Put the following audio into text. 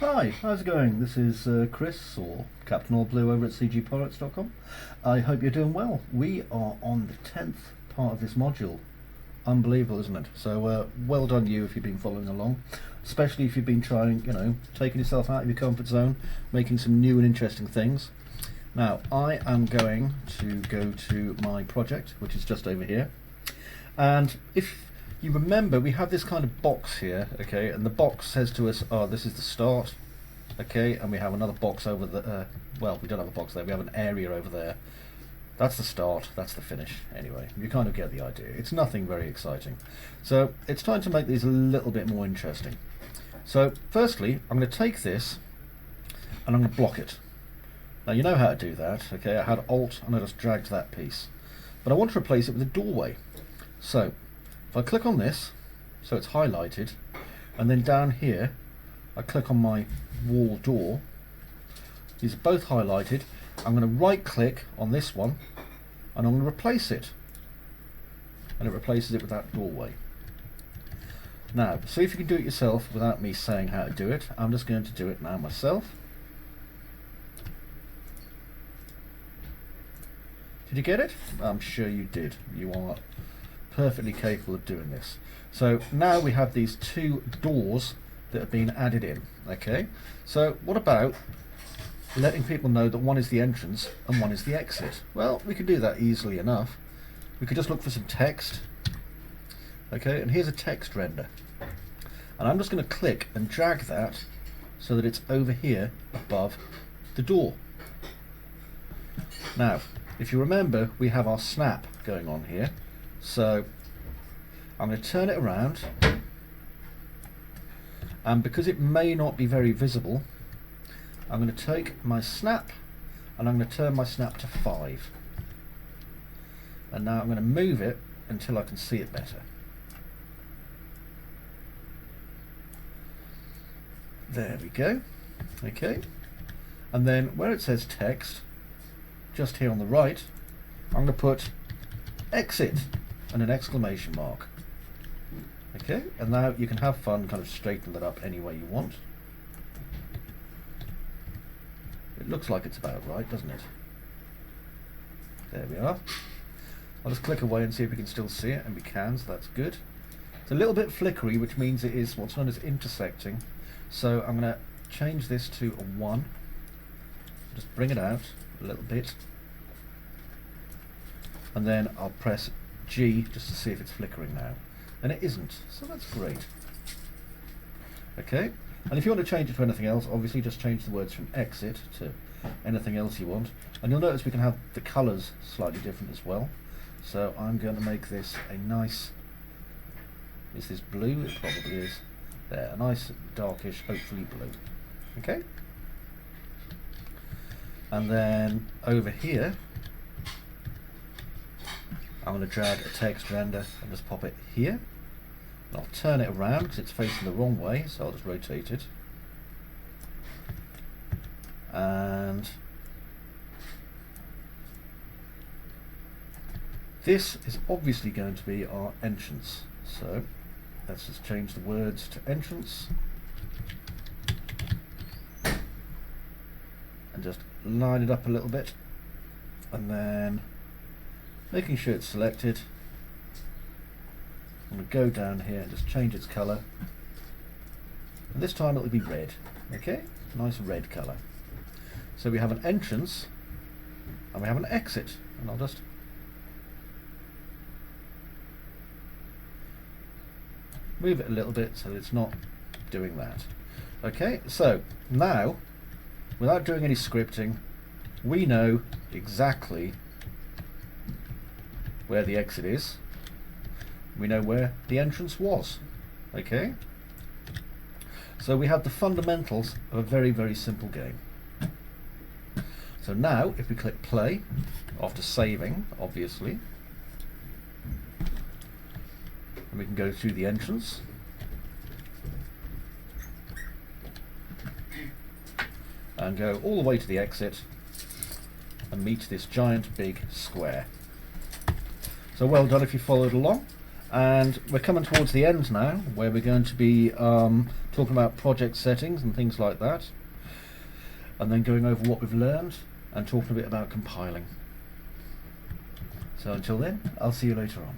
Hi, how's it going? This is Chris, or Captain OldBlue over at CGPirates.com. I hope you're doing well. We are on the 10th part of this module. Unbelievable, isn't it? So well done you if you've been following along, especially if you've been trying, taking yourself out of your comfort zone, making some new and interesting things. Now, I am going to go to my project, which is just over here. And if you remember, we have this kind of box here, okay, and the box says to us, oh, this is the start, okay, and we have another box over the, well, we don't have a box there, we have an area over there. That's the start, that's the finish. Anyway, you kind of get the idea. It's nothing very exciting. So it's time to make these a little bit more interesting. So firstly, I'm going to take this and I'm going to block it. Now you know how to do that, okay, I had Alt and I just dragged that piece. But I want to replace it with a doorway. So if I click on this, so it's highlighted, and then down here I click on my wall door, these are both highlighted. I'm going to right click on this one and I'm going to replace it, and it replaces it with that doorway. Now see if you can do it yourself without me saying how to do it. I'm just going to do it now myself. Did you get it? I'm sure you did. You are perfectly capable of doing this. So now we have these two doors that have been added in, okay? So what about letting people know that one is the entrance and one is the exit? Well, we can do that easily enough. We could just look for some text, okay, and here's a text render. And I'm just going to click and drag that so that it's over here above the door. Now, if you remember, we have our snap going on here. So I'm going to turn it around, and because it may not be very visible, I'm going to take my snap and I'm going to turn my snap to 5. And now I'm going to move it until I can see it better. There we go. Okay. And then where it says text, just here on the right, I'm going to put exit and an exclamation mark. Okay, and now you can have fun kind of straightening that up any way you want. It looks like it's about right, doesn't it? There we are. I'll just click away and see if we can still see it, and we can, so that's good. It's a little bit flickery, which means it is what's known as intersecting. So I'm going to change this to a 1. Just bring it out a little bit. And then I'll press G just to see if it's flickering now. And it isn't, so that's great. Okay, and if you want to change it to anything else, obviously just change the words from exit to anything else you want. And you'll notice we can have the colours slightly different as well. So I'm going to make this a nice, is this blue? It probably is. There, a nice darkish, hopefully blue. Okay. And then over here, I'm going to drag a text render and just pop it here. And I'll turn it around because it's facing the wrong way, so I'll just rotate it. And this is obviously going to be our entrance. So let's just change the words to entrance. And just line it up a little bit. And then making sure it's selected, I'm going to go down here and just change its colour, and this time it will be red. Okay, nice red colour. So we have an entrance and we have an exit, and I'll just move it a little bit so that it's not doing that. Okay, so now without doing any scripting, we know exactly where the exit is. We know where the entrance was. Okay, so we have the fundamentals of a very, very simple game. So now if we click play after saving, obviously, and we can go through the entrance, and go all the way to the exit and meet this giant big square. So well done if you followed along. And we're coming towards the end now, where we're going to be talking about project settings and things like that, and then going over what we've learned and talking a bit about compiling. So until then, I'll see you later on.